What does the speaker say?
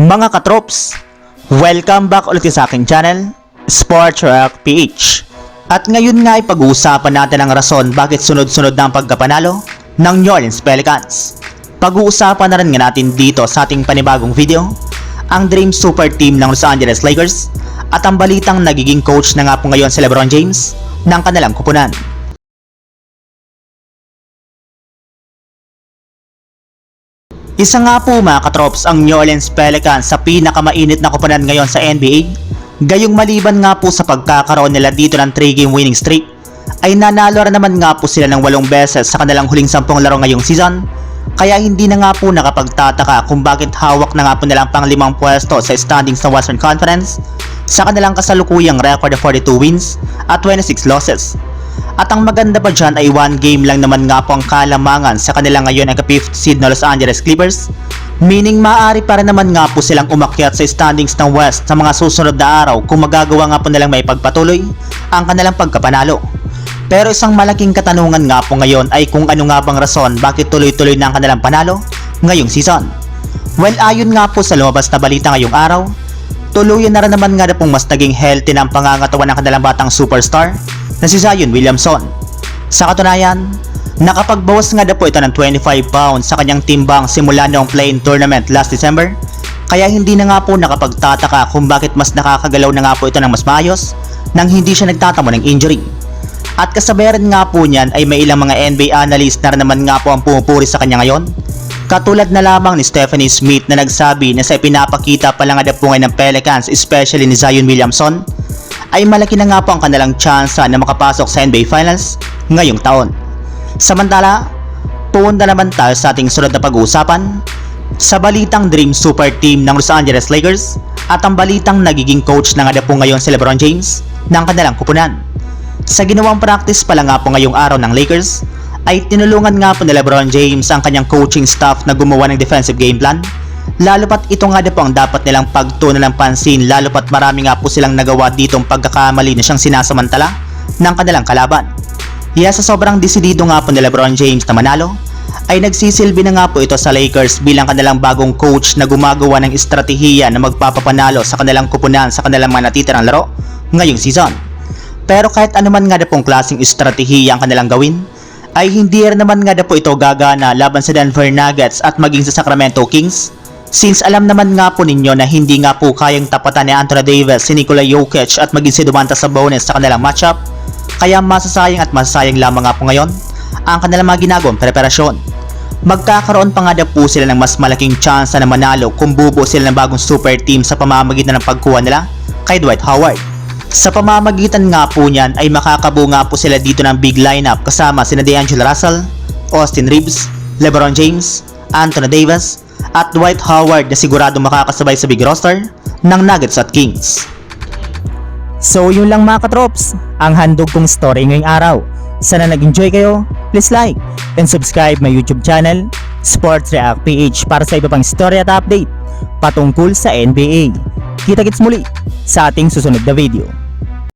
Mga katrops, welcome back ulit sa aking channel, Sports Rock PH. At ngayon nga ay pag-uusapan natin ang rason bakit sunod-sunod na ang pagkapanalo ng New Orleans Pelicans. Pag-uusapan na rin nga natin dito sa ating panibagong video, ang Dream Super Team ng Los Angeles Lakers at ang balitang nagiging coach na nga po ngayon si LeBron James ng kanilang kupunan. Isa nga po mga katrops ang New Orleans Pelicans sa pinakamainit na kupunan ngayon sa NBA. Gayong maliban nga po sa pagkakaroon nila dito ng 3-game winning streak, ay nanalo rin naman nga po sila ng 8 beses sa kanilang huling 10 laro ngayong season. Kaya hindi na nga po nakapagtataka kung bakit hawak na nga po nilang pang-5 pwesto sa standings ng Western Conference sa kanilang kasalukuyang record of 42 wins at 26 losses. At ang maganda pa dyan ay 1 game lang naman nga po ang kalamangan sa kanila ngayon ang ka-5th seed na Los Angeles Clippers, meaning maaari pa rin naman nga po silang umakyat sa standings ng West sa mga susunod na araw kung magagawa nga po nilang may pagpatuloy ang kanilang pagkapanalo. Pero isang malaking katanungan nga po ngayon ay kung ano nga bang rason bakit tuloy-tuloy na ang kanilang panalo ngayong season. Well, ayon nga po sa lumabas na balita ngayong araw, tuluyan na rin naman nga na pong mas naging healthy na ang pangangatawan ng kanilang batang superstar na si Zion Williamson. Sa katunayan, nakapagbawas nga na po ito ng 25 pounds sa kanyang timbang simula noong play-in tournament last December, kaya hindi na nga po nakapagtataka kung bakit mas nakakagalaw na nga po ito ng mas maayos nang hindi siya nagtatamo ng injury. At kasabayan nga po niyan ay may ilang mga NBA analyst na rin naman nga po ang pumupuri sa kanya ngayon, katulad na lamang ni Stephanie Smith na nagsabi na sa ipinapakita pa lang nga po ngayon ng Pelicans, especially ni Zion Williamson, ay malaki na nga po ang kanilang tsansa na makapasok sa NBA Finals ngayong taon. Samantala, punta naman tayo sa ating sunod na pag-uusapan sa balitang Dream Super Team ng Los Angeles Lakers at ang balitang nagiging coach na nga po ngayon si LeBron James ng kanilang kupunan. Sa ginawang practice pa lang nga po ngayong araw ng Lakers, ay tinulungan nga po ni LeBron James ang kanyang coaching staff na gumawa ng defensive game plan. Lalo pat ito nga po ang dapat nilang pagtuunan ng pansin, lalo pat marami nga po silang nagawa ditong pagkakamali na siyang sinasamantala ng kanilang kalaban. Sa sobrang desidido nga po ni LeBron James na manalo, ay nagsisilbi na nga po ito sa Lakers bilang kanilang bagong coach na gumagawa ng estratehiya na magpapapanalo sa kanilang kupunan sa kanilang mga natitirang laro ngayong season. Pero kahit anuman nga pong klaseng estratehiya ang kanilang gawin, ay hindi rin naman nga po ito gagana laban sa Denver Nuggets at maging sa Sacramento Kings, since alam naman nga po ninyo na hindi nga po kayang tapatan ni Anthony Davis, si Nikola Jokic at maging si Domantas Sabonis sa kanilang matchup, kaya masasayang lamang nga po ngayon ang kanilang mga ginagawang preparasyon. Magkakaroon pa nga po sila ng mas malaking tsansa na manalo kung bubuo sila ng bagong super team sa pamamagitan ng pagkuha nila kay Dwight Howard. Sa pamamagitan nga po niyan ay makakabuo nga po sila dito ng big lineup kasama sina D'Angelo Russell, Austin Reeves, LeBron James, Anthony Davis at Dwight Howard na sigurado makakasabay sa big roster ng Nuggets at Kings. So yun lang mga katrops, ang handog kong story ngayong araw. Sana nag-enjoy kayo, please like and subscribe my YouTube channel, Sports React PH, para sa iba pang story at update patungkol sa NBA. Kita-kits muli sa ating susunod na video.